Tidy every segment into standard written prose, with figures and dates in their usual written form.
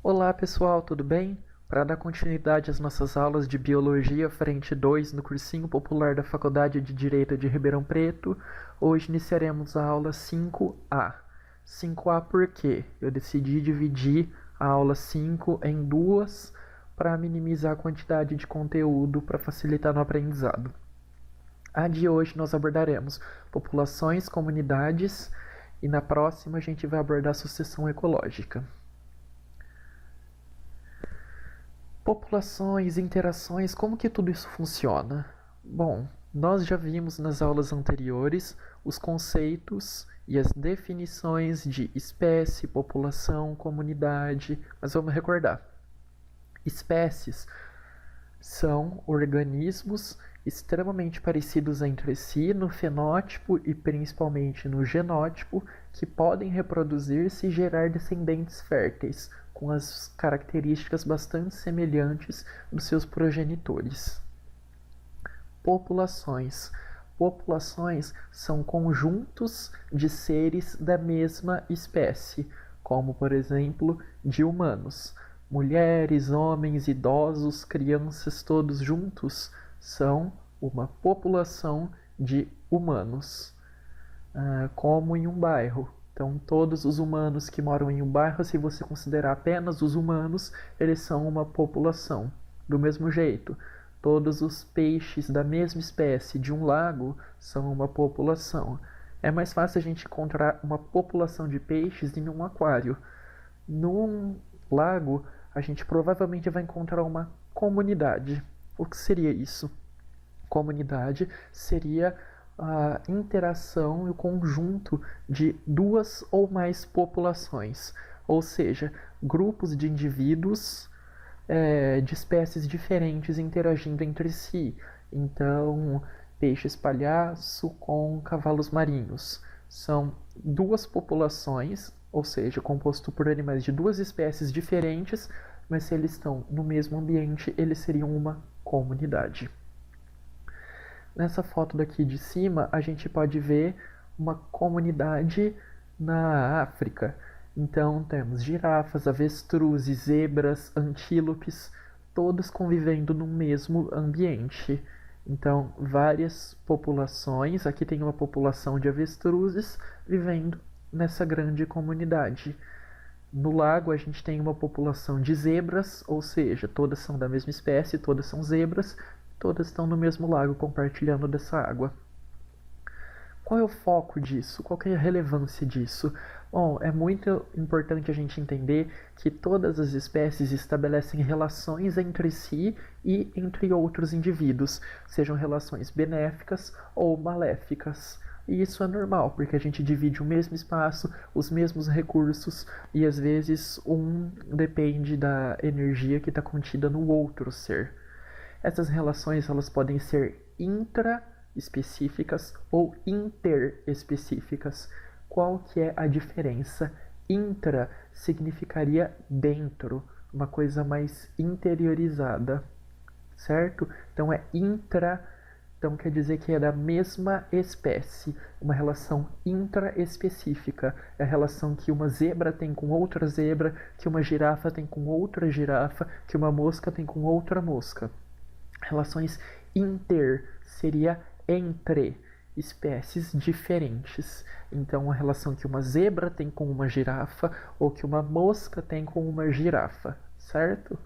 Olá pessoal, tudo bem? Para dar continuidade às nossas aulas de Biologia Frente 2 no cursinho popular da Faculdade de Direito de Ribeirão Preto, hoje iniciaremos a aula 5A. 5A porque eu decidi dividir a aula 5 em duas para minimizar a quantidade de conteúdo para facilitar no aprendizado. A de hoje nós abordaremos populações, comunidades e na próxima a gente vai abordar sucessão ecológica. Populações, interações, como que tudo isso funciona? Bom, nós já vimos nas aulas anteriores os conceitos e as definições de espécie, população, comunidade, mas vamos recordar. Espécies são organismos extremamente parecidos entre si no fenótipo e principalmente no genótipo, que podem reproduzir-se e gerar descendentes férteis, com as características bastante semelhantes dos seus progenitores. Populações. Populações são conjuntos de seres da mesma espécie, como por exemplo de humanos. Mulheres, homens, idosos, crianças, todos juntos são uma população de humanos, como em um bairro. Então, todos os humanos que moram em um bairro, se você considerar apenas os humanos, eles são uma população. Do mesmo jeito, todos os peixes da mesma espécie de um lago são uma população. É mais fácil a gente encontrar uma população de peixes em um aquário. Num lago, a gente provavelmente vai encontrar uma comunidade. O que seria isso? Comunidade seria a interação e o conjunto de duas ou mais populações, ou seja, grupos de indivíduos de espécies diferentes interagindo entre si. Então, peixes palhaço com cavalos marinhos são duas populações, ou seja, composto por animais de duas espécies diferentes, mas se eles estão no mesmo ambiente, eles seriam uma comunidade. Nessa foto daqui de cima, a gente pode ver uma comunidade na África. Então, temos girafas, avestruzes, zebras, antílopes, todos convivendo no mesmo ambiente. Então, várias populações, aqui tem uma população de avestruzes vivendo nessa grande comunidade. No lago, a gente tem uma população de zebras, ou seja, todas são da mesma espécie, todas são zebras, todas estão no mesmo lago compartilhando dessa água. Qual é o foco disso? Qual é a relevância disso? Bom, é muito importante a gente entender que todas as espécies estabelecem relações entre si e entre outros indivíduos, sejam relações benéficas ou maléficas. E isso é normal, porque a gente divide o mesmo espaço, os mesmos recursos, e às vezes um depende da energia que está contida no outro ser. Essas relações elas podem ser intraespecíficas ou interespecíficas. Qual que é a diferença? Intra significaria dentro, uma coisa mais interiorizada, certo? Então é intra, então quer dizer que é da mesma espécie, uma relação intraespecífica. É a relação que uma zebra tem com outra zebra, que uma girafa tem com outra girafa, que uma mosca tem com outra mosca. Relações inter seria entre espécies diferentes. Então, a relação que uma zebra tem com uma girafa ou que uma mosca tem com uma girafa, certo?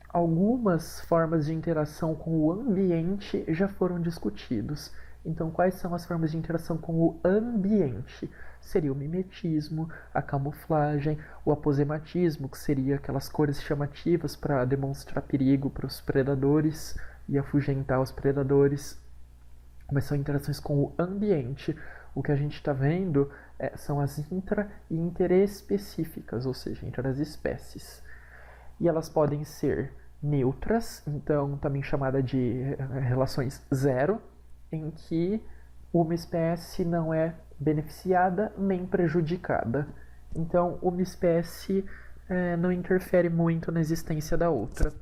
Algumas formas de interação com o ambiente já foram discutidos. Então, quais são as formas de interação com o ambiente? Seria o mimetismo, a camuflagem, o aposematismo, que seria aquelas cores chamativas para demonstrar perigo para os predadores e afugentar os predadores. Mas são interações com o ambiente. O que a gente está vendo são as intra e interespecíficas, ou seja, entre as espécies. E elas podem ser neutras, então também chamada de relações zero, em que uma espécie não é beneficiada nem prejudicada. Então, uma espécie não interfere muito na existência da outra.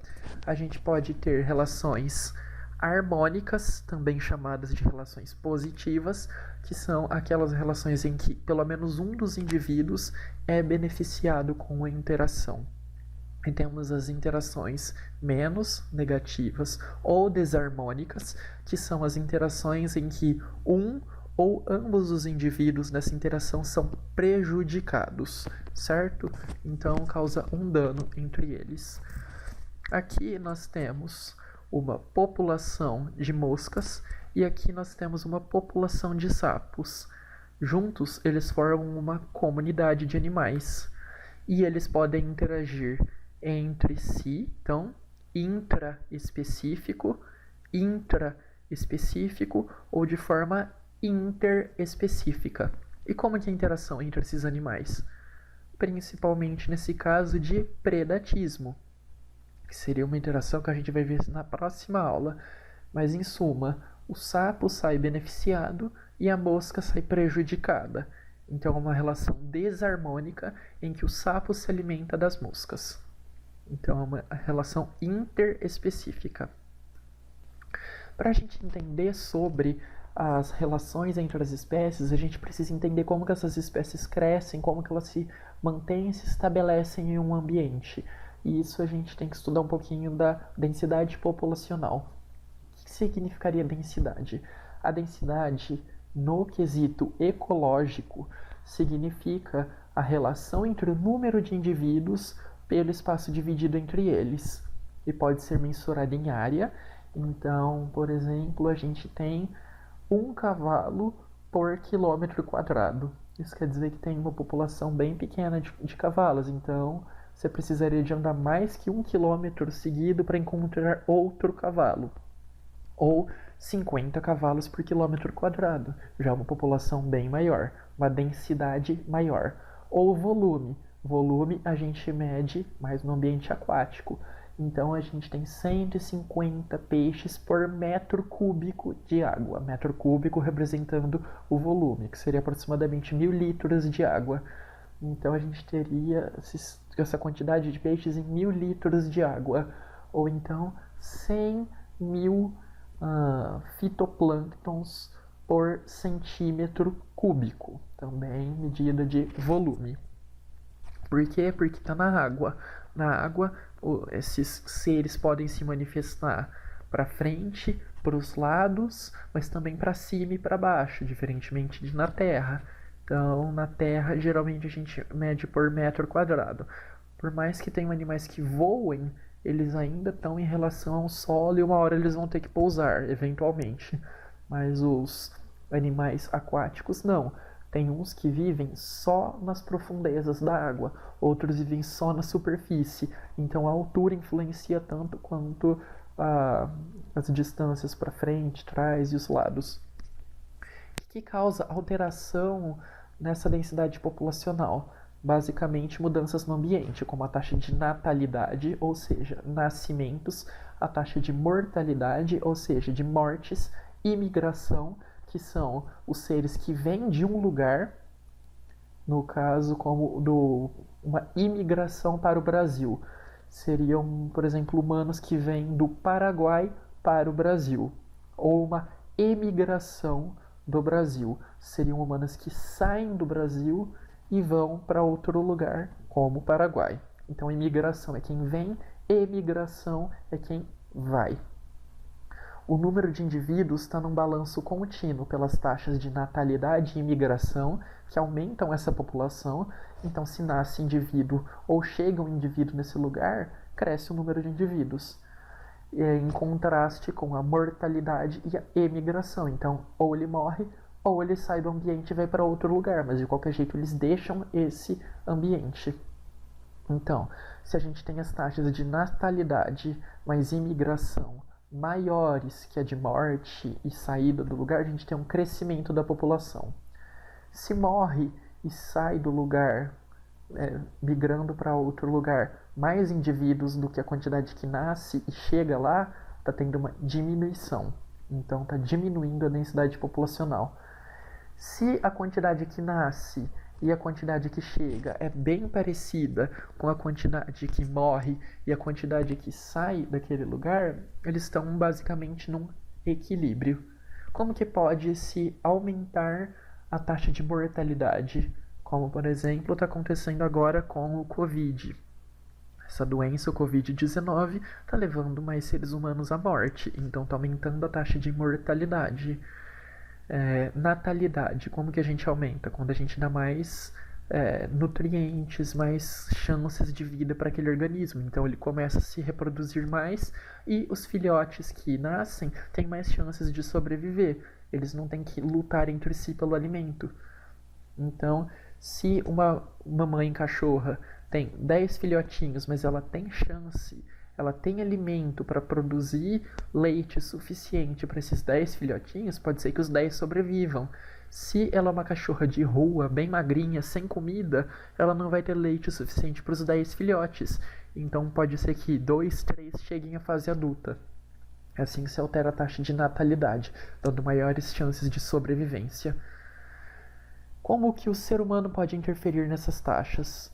A gente pode ter relações harmônicas, também chamadas de relações positivas, que são aquelas relações em que pelo menos um dos indivíduos é beneficiado com a interação. E temos as interações menos negativas ou desarmônicas, que são as interações em que um ou ambos os indivíduos nessa interação são prejudicados, certo? Então causa um dano entre eles. Aqui nós temos uma população de moscas e aqui nós temos uma população de sapos. Juntos, eles formam uma comunidade de animais e eles podem interagir entre si, então intraespecífico, intraespecífico ou de forma interespecífica. E como que é a interação entre esses animais? Principalmente nesse caso de predatismo, que seria uma interação que a gente vai ver na próxima aula. Mas em suma, o sapo sai beneficiado e a mosca sai prejudicada. Então é uma relação desarmônica em que o sapo se alimenta das moscas. Então é uma relação interespecífica. Para a gente entender sobre as relações entre as espécies, a gente precisa entender como que essas espécies crescem, como que elas se mantêm e se estabelecem em um ambiente. E isso a gente tem que estudar um pouquinho da densidade populacional. O que significaria densidade? A densidade, no quesito ecológico, significa a relação entre o número de indivíduos pelo espaço dividido entre eles. E pode ser mensurada em área. Então, por exemplo, a gente tem 1 cavalo por quilômetro quadrado. Isso quer dizer que tem uma população bem pequena de cavalos. Então, você precisaria de andar mais que 1 quilômetro seguido para encontrar outro cavalo. Ou 50 cavalos por quilômetro quadrado. Já uma população bem maior, uma densidade maior. Ou volume. Volume a gente mede mais no ambiente aquático. Então a gente tem 150 peixes por metro cúbico de água. Metro cúbico representando o volume, que seria aproximadamente 1.000 litros de água. Então a gente teria essa quantidade de peixes em 1.000 litros de água. Ou então 100.000 fitoplânctons por centímetro cúbico. Também medida de volume. Por quê? Porque está na água. Na água, esses seres podem se manifestar para frente, para os lados, mas também para cima e para baixo, diferentemente de na Terra. Então, na Terra, geralmente a gente mede por metro quadrado. Por mais que tenham animais que voem, eles ainda estão em relação ao solo e uma hora eles vão ter que pousar, eventualmente. Mas os animais aquáticos não. Tem uns que vivem só nas profundezas da água, outros vivem só na superfície. Então a altura influencia tanto quanto as distâncias para frente, trás e os lados. O que causa alteração nessa densidade populacional? Basicamente mudanças no ambiente, como a taxa de natalidade, ou seja, nascimentos, a taxa de mortalidade, ou seja, de mortes, imigração, que são os seres que vêm de um lugar, no caso como uma imigração para o Brasil. Seriam, por exemplo, humanos que vêm do Paraguai para o Brasil, ou uma emigração do Brasil. Seriam humanos que saem do Brasil e vão para outro lugar, como o Paraguai. Então, imigração é quem vem, emigração é quem vai. O número de indivíduos está num balanço contínuo pelas taxas de natalidade e imigração, que aumentam essa população. Então, se nasce indivíduo ou chega um indivíduo nesse lugar, cresce o número de indivíduos. Em contraste com a mortalidade e a emigração. Então, ou ele morre, ou ele sai do ambiente e vai para outro lugar, mas de qualquer jeito eles deixam esse ambiente. Então, se a gente tem as taxas de natalidade mais imigração maiores que a de morte e saída do lugar, a gente tem um crescimento da população. Se morre e sai do lugar, migrando para outro lugar, mais indivíduos do que a quantidade que nasce e chega lá, está tendo uma diminuição. Então está diminuindo a densidade populacional. Se a quantidade que nasce e a quantidade que chega é bem parecida com a quantidade que morre e a quantidade que sai daquele lugar, eles estão basicamente num equilíbrio. Como que pode se aumentar a taxa de mortalidade? Como, por exemplo, está acontecendo agora com o Covid. Essa doença, o Covid-19, está levando mais seres humanos à morte, então está aumentando a taxa de mortalidade. Natalidade, como que a gente aumenta? Quando a gente dá mais nutrientes, mais chances de vida para aquele organismo. Então ele começa a se reproduzir mais e os filhotes que nascem têm mais chances de sobreviver. Eles não têm que lutar entre si pelo alimento. Então, se uma mãe cachorra tem 10 filhotinhos, mas ela tem chance, ela tem alimento para produzir leite suficiente para esses 10 filhotinhos, pode ser que os 10 sobrevivam. Se ela é uma cachorra de rua, bem magrinha, sem comida, ela não vai ter leite suficiente para os 10 filhotes. Então pode ser que 2, 3 cheguem à fase adulta. Assim se altera a taxa de natalidade, dando maiores chances de sobrevivência. Como que o ser humano pode interferir nessas taxas?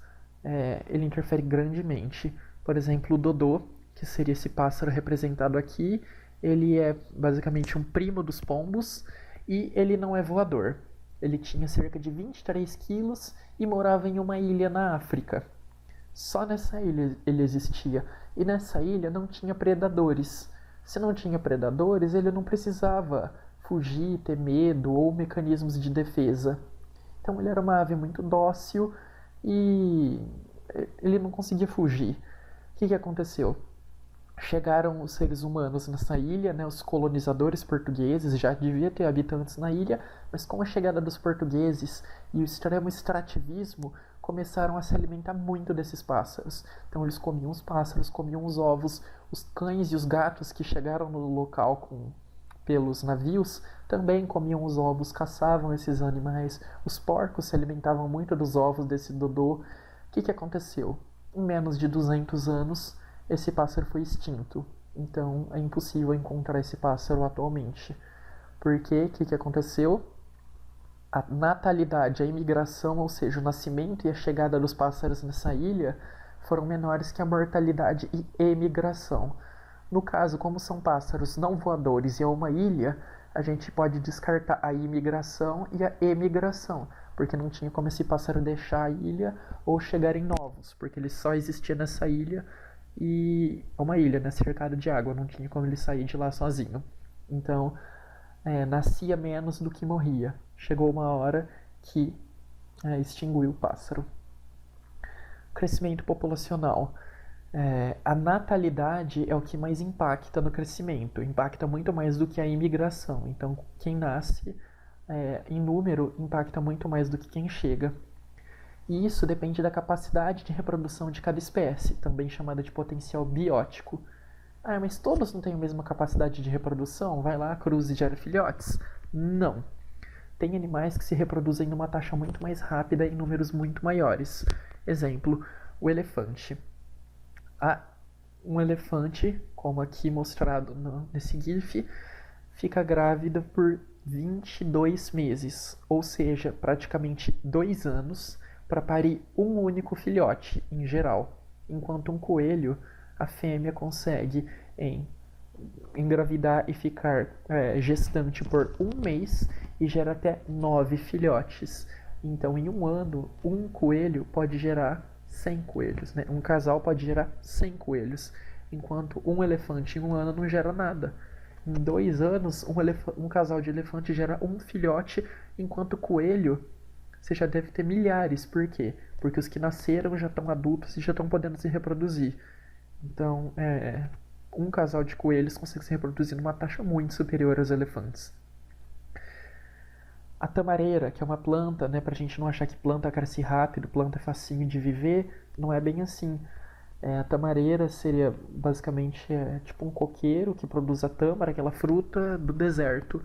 Ele interfere grandemente. Por exemplo, o dodô, que seria esse pássaro representado aqui, ele é basicamente um primo dos pombos e ele não é voador. Ele tinha cerca de 23 quilos e morava em uma ilha na África. Só nessa ilha ele existia. E nessa ilha não tinha predadores. Se não tinha predadores, ele não precisava fugir, ter medo ou mecanismos de defesa. Então ele era uma ave muito dócil e ele não conseguia fugir. O que aconteceu? Chegaram os seres humanos nessa ilha, né, os colonizadores portugueses, já devia ter habitantes na ilha, mas com a chegada dos portugueses e o extremo extrativismo, começaram a se alimentar muito desses pássaros. Então eles comiam os pássaros, comiam os ovos, os cães e os gatos que chegaram no local pelos navios também comiam os ovos, caçavam esses animais, os porcos se alimentavam muito dos ovos desse dodô. O que aconteceu? Em menos de 200 anos, esse pássaro foi extinto. Então é impossível encontrar esse pássaro atualmente. Porque o que aconteceu? A natalidade, a imigração, ou seja, o nascimento e a chegada dos pássaros nessa ilha foram menores que a mortalidade e emigração. No caso, como são pássaros não voadores e é uma ilha, a gente pode descartar a imigração e a emigração, porque não tinha como esse pássaro deixar a ilha ou chegar em novos, porque ele só existia nessa ilha e é uma ilha, né, cercada de água, não tinha como ele sair de lá sozinho. Então, nascia menos do que morria. Chegou uma hora que extinguiu o pássaro. Crescimento populacional. A natalidade é o que mais impacta no crescimento, impacta muito mais do que a imigração. Então, quem nasce em número impacta muito mais do que quem chega. E isso depende da capacidade de reprodução de cada espécie, também chamada de potencial biótico. Mas todos não têm a mesma capacidade de reprodução? Vai lá, cruze e gera filhotes? Não. Tem animais que se reproduzem numa taxa muito mais rápida em números muito maiores. Exemplo, o elefante. Um elefante, como aqui mostrado nesse GIF, fica grávida por 22 meses, ou seja, praticamente 2 anos, para parir um único filhote, em geral. Enquanto um coelho, a fêmea consegue engravidar e ficar gestante por 1 mês e gera até 9 filhotes. Então, em 1 ano, um coelho pode gerar 100 coelhos, né? Um casal pode gerar 100 coelhos, enquanto um elefante em 1 ano não gera nada. Em 2 anos, um casal de elefante gera 1 filhote, enquanto coelho você já deve ter milhares. Por quê? Porque os que nasceram já estão adultos e já estão podendo se reproduzir. Então, um casal de coelhos consegue se reproduzir numa taxa muito superior aos elefantes. A tamareira, que é uma planta, né, pra gente não achar que planta cresce rápido, planta é facinho de viver, não é bem assim. A tamareira seria basicamente tipo um coqueiro que produz a tâmara, aquela fruta do deserto.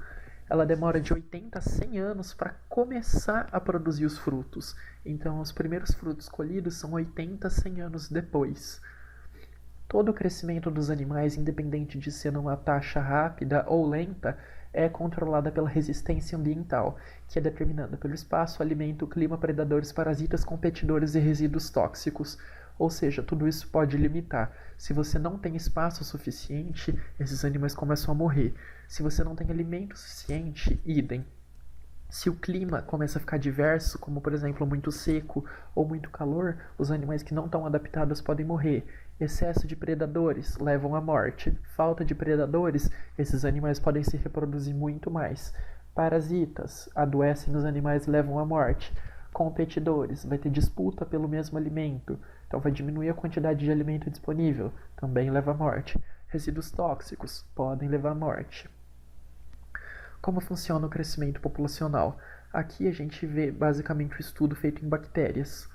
Ela demora de 80 a 100 anos para começar a produzir os frutos. Então, os primeiros frutos colhidos são 80 a 100 anos depois. Todo o crescimento dos animais, independente de ser numa taxa rápida ou lenta, é controlada pela resistência ambiental, que é determinada pelo espaço, alimento, clima, predadores, parasitas, competidores e resíduos tóxicos. Ou seja, tudo isso pode limitar. Se você não tem espaço suficiente, esses animais começam a morrer. Se você não tem alimento suficiente, idem. Se o clima começa a ficar diverso, como por exemplo muito seco ou muito calor, os animais que não estão adaptados podem morrer. Excesso de predadores levam à morte. Falta de predadores, esses animais podem se reproduzir muito mais. Parasitas adoecem os animais e levam à morte. Competidores, vai ter disputa pelo mesmo alimento, então vai diminuir a quantidade de alimento disponível, também leva à morte. Resíduos tóxicos podem levar à morte. Como funciona o crescimento populacional? Aqui a gente vê basicamente o estudo feito em bactérias.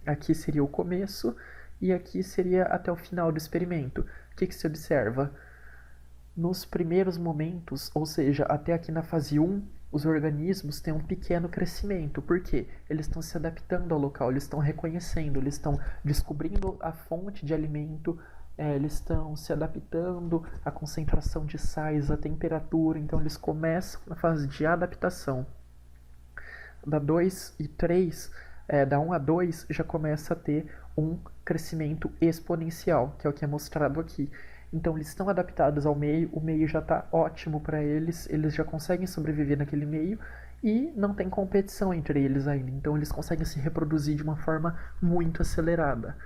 Aqui seria o começo e aqui seria até o final do experimento. O que se observa? Nos primeiros momentos, ou seja, até aqui na fase 1, os organismos têm um pequeno crescimento. Por quê? Eles estão se adaptando ao local, eles estão reconhecendo, eles estão descobrindo a fonte de alimento, eles estão se adaptando à concentração de sais, à temperatura, então eles começam na fase de adaptação. Da 2 e 3, da 1 a 2, já começa a ter um crescimento exponencial, que é o que é mostrado aqui. Então eles estão adaptados ao meio, o meio já está ótimo para eles, eles já conseguem sobreviver naquele meio e não tem competição entre eles ainda. Então eles conseguem se reproduzir de uma forma muito acelerada.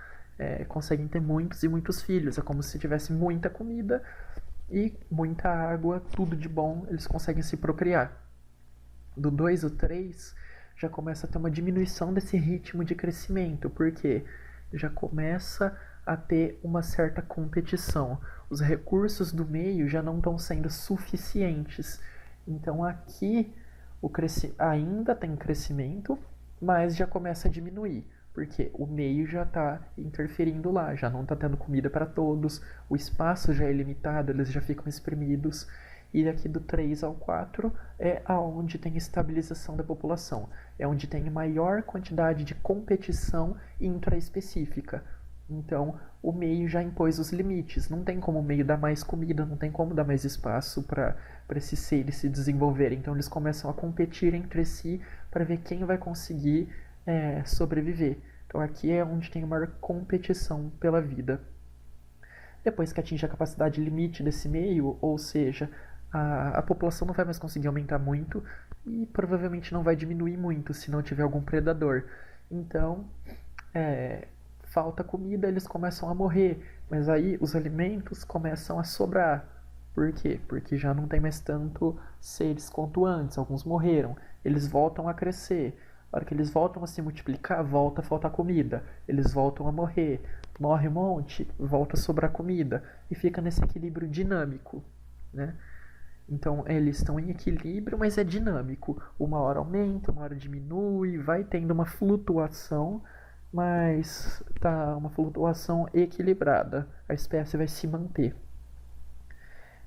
Conseguem ter muitos e muitos filhos, é como se tivesse muita comida e muita água, tudo de bom, eles conseguem se procriar. Do 2 ao 3 já começa a ter uma diminuição desse ritmo de crescimento, porque já começa a ter uma certa competição. Os recursos do meio já não estão sendo suficientes. Então aqui ainda tem crescimento, mas já começa a diminuir, porque o meio já está interferindo lá, já não está tendo comida para todos, o espaço já é limitado, eles já ficam espremidos. E daqui do 3 ao 4 é aonde tem estabilização da população, é onde tem maior quantidade de competição intraespecífica. Então, o meio já impôs os limites. Não tem como o meio dar mais comida, não tem como dar mais espaço para esses seres se desenvolverem. Então, eles começam a competir entre si para ver quem vai conseguir sobreviver. Então, aqui é onde tem a maior competição pela vida. Depois que atinge a capacidade limite desse meio, ou seja, a população não vai mais conseguir aumentar muito e provavelmente não vai diminuir muito se não tiver algum predador. Então, falta comida, eles começam a morrer, mas aí os alimentos começam a sobrar. Por quê? Porque já não tem mais tanto seres quanto antes, alguns morreram, eles voltam a crescer. Na hora que eles voltam a se multiplicar, volta a faltar comida, eles voltam a morrer, morre um monte, volta a sobrar comida, e fica nesse equilíbrio dinâmico, né? Então eles estão em equilíbrio, mas é dinâmico. Uma hora aumenta, uma hora diminui, vai tendo uma flutuação, mas tá uma flutuação equilibrada. A espécie vai se manter.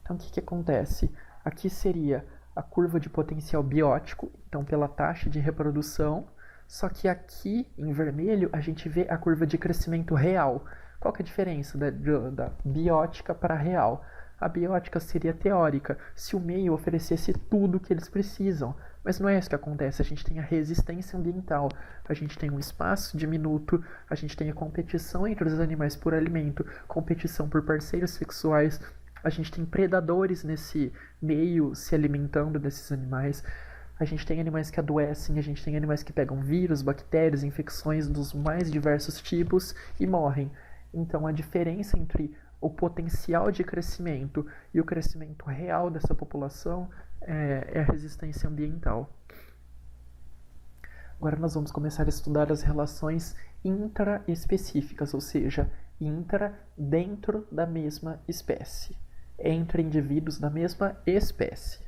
Então o que acontece? Aqui seria a curva de potencial biótico, então pela taxa de reprodução, só que aqui em vermelho a gente vê a curva de crescimento real. Qual que é a diferença da biótica para a real? A biótica seria teórica, se o meio oferecesse tudo o que eles precisam. Mas não é isso que acontece, a gente tem a resistência ambiental, a gente tem um espaço diminuto, a gente tem a competição entre os animais por alimento, competição por parceiros sexuais, a gente tem predadores nesse meio se alimentando desses animais, a gente tem animais que adoecem, a gente tem animais que pegam vírus, bactérias, infecções dos mais diversos tipos e morrem. Então a diferença entre o potencial de crescimento e o crescimento real dessa população é a resistência ambiental. Agora nós vamos começar a estudar as relações intraespecíficas, ou seja, intra dentro da mesma espécie, entre indivíduos da mesma espécie.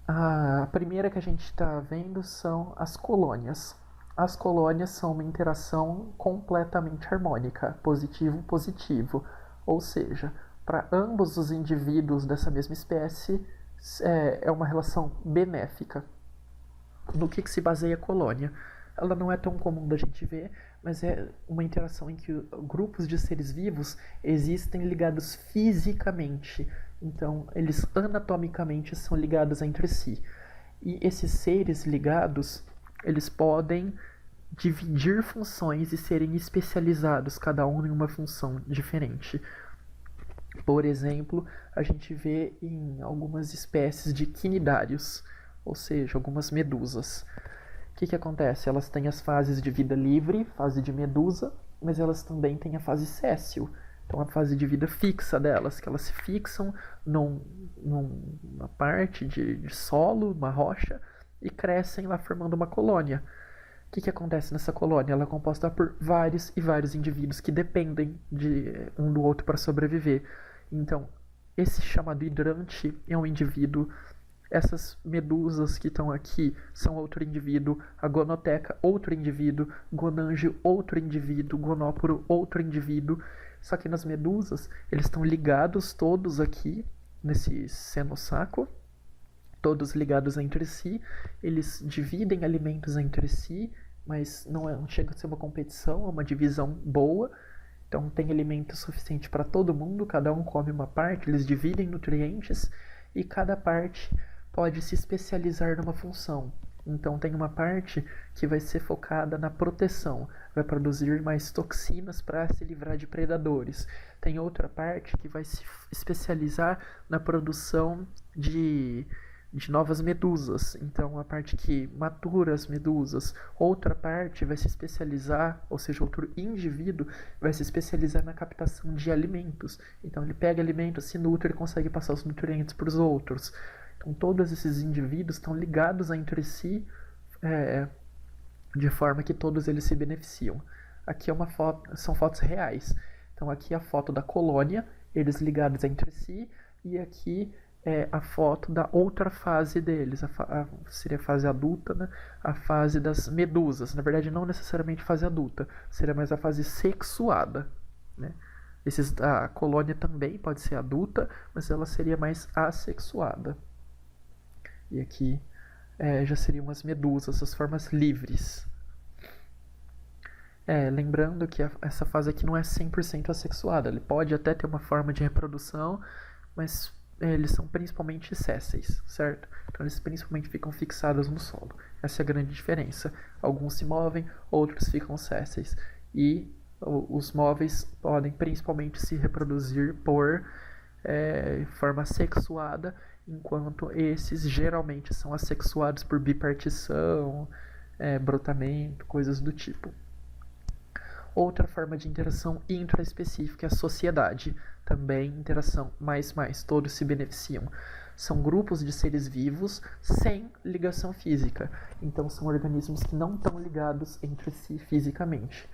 A primeira que a gente está vendo são as colônias. As colônias são uma interação completamente harmônica, positivo-positivo, ou seja, para ambos os indivíduos dessa mesma espécie é uma relação benéfica. No que se baseia a colônia? Ela não é tão comum da gente ver, mas é uma interação em que grupos de seres vivos existem ligados fisicamente. Então, eles anatomicamente são ligados entre si. E esses seres ligados, eles podem dividir funções e serem especializados, cada um em uma função diferente. Por exemplo, a gente vê em algumas espécies de quinidários, ou seja, algumas medusas. O que acontece? Elas têm as fases de vida livre, fase de medusa, mas elas também têm a fase séssil, então a fase de vida fixa delas, que elas se fixam numa parte de solo, uma rocha, e crescem lá formando uma colônia. O que acontece nessa colônia? Ela é composta por vários e vários indivíduos que dependem de um do outro para sobreviver. Então, esse chamado hidrante é um indivíduo. Essas medusas que estão aqui são outro indivíduo, a gonoteca, outro indivíduo, gonângio, outro indivíduo, gonóporo, outro indivíduo. Só que nas medusas, eles estão ligados todos aqui, nesse senossaco, todos ligados entre si, eles dividem alimentos entre si, mas não chega a ser uma competição, é uma divisão boa. Então tem alimento suficiente para todo mundo, cada um come uma parte, eles dividem nutrientes e cada parte pode se especializar numa função. Então tem uma parte que vai ser focada na proteção, vai produzir mais toxinas para se livrar de predadores. Tem outra parte que vai se especializar na produção de novas medusas, então a parte que matura as medusas. Outra parte vai se especializar, ou seja, outro indivíduo vai se especializar na captação de alimentos. Então ele pega alimentos, se nutre e consegue passar os nutrientes para os outros. Então todos esses indivíduos estão ligados entre si de forma que todos eles se beneficiam. Aqui é uma foto, são fotos reais. Então aqui é a foto da colônia, eles ligados entre si, e aqui é a foto da outra fase deles, seria a fase adulta, né? A fase das medusas. Na verdade, não necessariamente fase adulta, seria mais a fase sexuada, né? A colônia também pode ser adulta, mas ela seria mais assexuada. E aqui já seriam as medusas, as formas livres. Lembrando que essa fase aqui não é 100% assexuada. Ele pode até ter uma forma de reprodução, mas eles são principalmente sésseis, certo? Então eles principalmente ficam fixados no solo. Essa é a grande diferença. Alguns se movem, outros ficam sésseis. E os móveis podem principalmente se reproduzir por forma sexuada, enquanto esses geralmente são assexuados por bipartição, brotamento, coisas do tipo. Outra forma de interação intraespecífica é a sociedade. Também interação mais, todos se beneficiam. São grupos de seres vivos sem ligação física. Então são organismos que não estão ligados entre si fisicamente.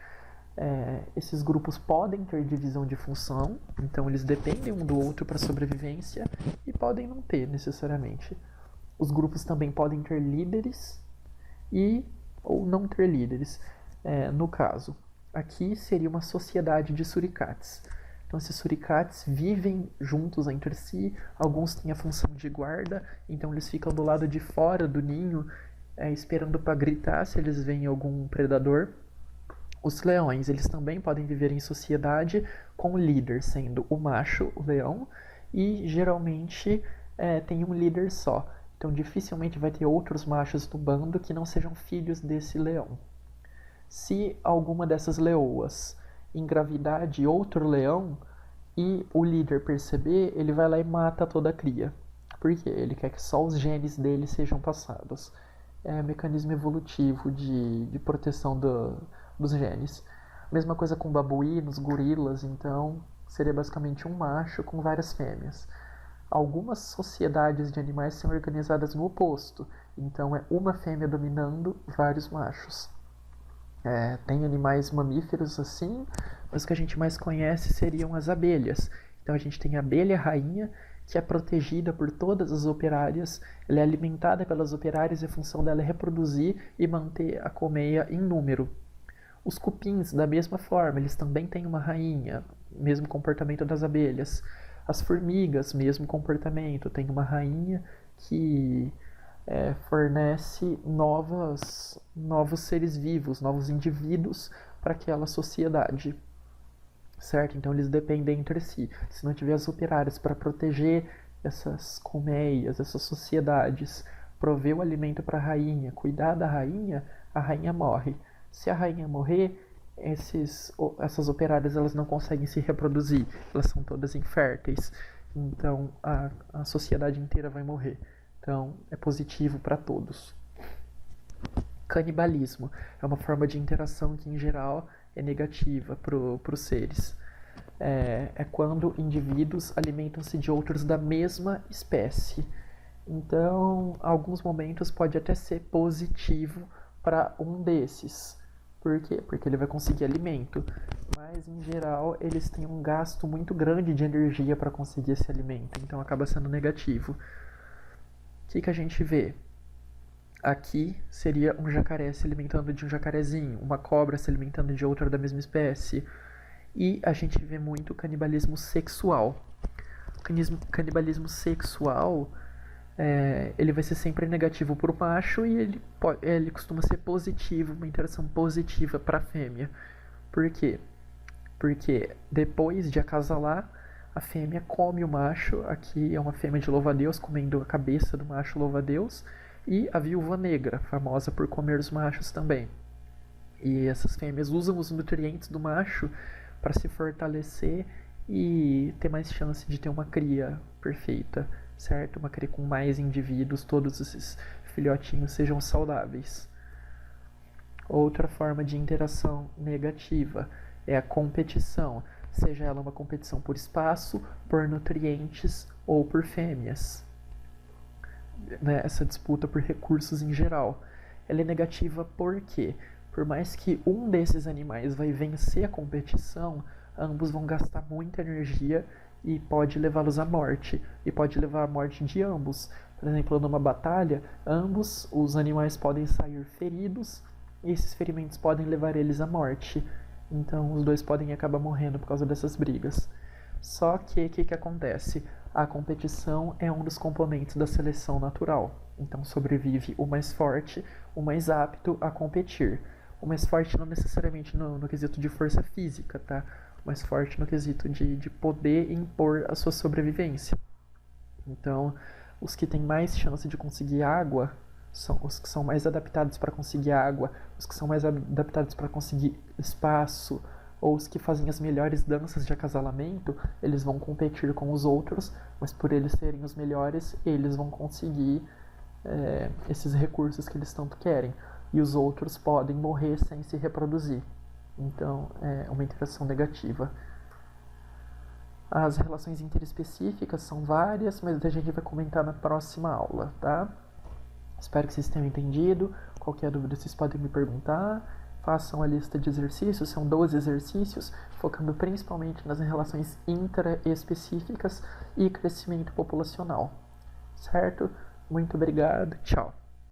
Esses grupos podem ter divisão de função, então eles dependem um do outro para a sobrevivência, e podem não ter necessariamente. Os grupos também podem ter líderes ou não ter líderes. No caso, aqui seria uma sociedade de suricates. Então esses suricates vivem juntos entre si, alguns têm a função de guarda, então eles ficam do lado de fora do ninho, esperando para gritar se eles veem algum predador. Os leões, eles também podem viver em sociedade com o líder, sendo o macho, o leão, e geralmente tem um líder só. Então dificilmente vai ter outros machos no bando que não sejam filhos desse leão. Se alguma dessas leoas engravidar de outro leão e o líder perceber, ele vai lá e mata toda a cria. Por quê? Ele quer que só os genes dele sejam passados. É um mecanismo evolutivo de proteção dos genes. Mesma coisa com babuínos, gorilas, então seria basicamente um macho com várias fêmeas. Algumas sociedades de animais são organizadas no oposto, então é uma fêmea dominando vários machos. Tem animais mamíferos assim, mas o que a gente mais conhece seriam as abelhas. Então a gente tem a abelha rainha, que é protegida por todas as operárias, ela é alimentada pelas operárias e a função dela é reproduzir e manter a colmeia em número. Os cupins, da mesma forma, eles também têm uma rainha, mesmo comportamento das abelhas. As formigas, mesmo comportamento, tem uma rainha que fornece novos seres vivos, novos indivíduos para aquela sociedade, certo? Então eles dependem entre si. Se não tiver as operárias para proteger essas colmeias, essas sociedades, prover o alimento para a rainha, cuidar da rainha, a rainha morre. Se a rainha morrer, essas operárias elas não conseguem se reproduzir, elas são todas inférteis, então a sociedade inteira vai morrer. Então, é positivo para todos. Canibalismo é uma forma de interação que, em geral, é negativa para os seres. É quando indivíduos alimentam-se de outros da mesma espécie. Então, em alguns momentos pode até ser positivo para um desses. Por quê? Porque ele vai conseguir alimento. Mas, em geral, eles têm um gasto muito grande de energia para conseguir esse alimento. Então, acaba sendo negativo. O que a gente vê? Aqui seria um jacaré se alimentando de um jacarezinho, uma cobra se alimentando de outra da mesma espécie. E a gente vê muito canibalismo sexual. O canibalismo sexual, ele vai ser sempre negativo para o macho e ele costuma ser positivo, uma interação positiva para a fêmea. Por quê? Porque depois de acasalar, a fêmea come o macho. Aqui é uma fêmea de louva-a-Deus comendo a cabeça do macho louva-a-Deus. E a viúva negra, famosa por comer os machos também. E essas fêmeas usam os nutrientes do macho para se fortalecer e ter mais chance de ter uma cria perfeita, certo? Uma cria com mais indivíduos, todos esses filhotinhos sejam saudáveis. Outra forma de interação negativa é a competição, seja ela uma competição por espaço, por nutrientes ou por fêmeas. Essa disputa por recursos em geral. Ela é negativa porque, por mais que um desses animais vai vencer a competição, ambos vão gastar muita energia e pode levá-los à morte. E pode levar à morte de ambos. Por exemplo, numa batalha, ambos os animais podem sair feridos e esses ferimentos podem levar eles à morte. Então os dois podem acabar morrendo por causa dessas brigas. Só que o que acontece? A competição é um dos componentes da seleção natural. Então sobrevive o mais forte, o mais apto a competir. O mais forte não necessariamente no quesito de força física, tá? O mais forte no quesito de poder impor a sua sobrevivência. Então, os que têm mais chance de conseguir água são os que são mais adaptados para conseguir água, os que são mais adaptados para conseguir espaço, ou os que fazem as melhores danças de acasalamento, eles vão competir com os outros, mas por eles serem os melhores, eles vão conseguir esses recursos que eles tanto querem. E os outros podem morrer sem se reproduzir. Então, é uma interação negativa. As relações interespecíficas são várias, mas a gente vai comentar na próxima aula, tá? Espero que vocês tenham entendido. Qualquer dúvida vocês podem me perguntar. Façam a lista de exercícios, são 12 exercícios, focando principalmente nas relações intraespecíficas e crescimento populacional. Certo? Muito obrigado, tchau.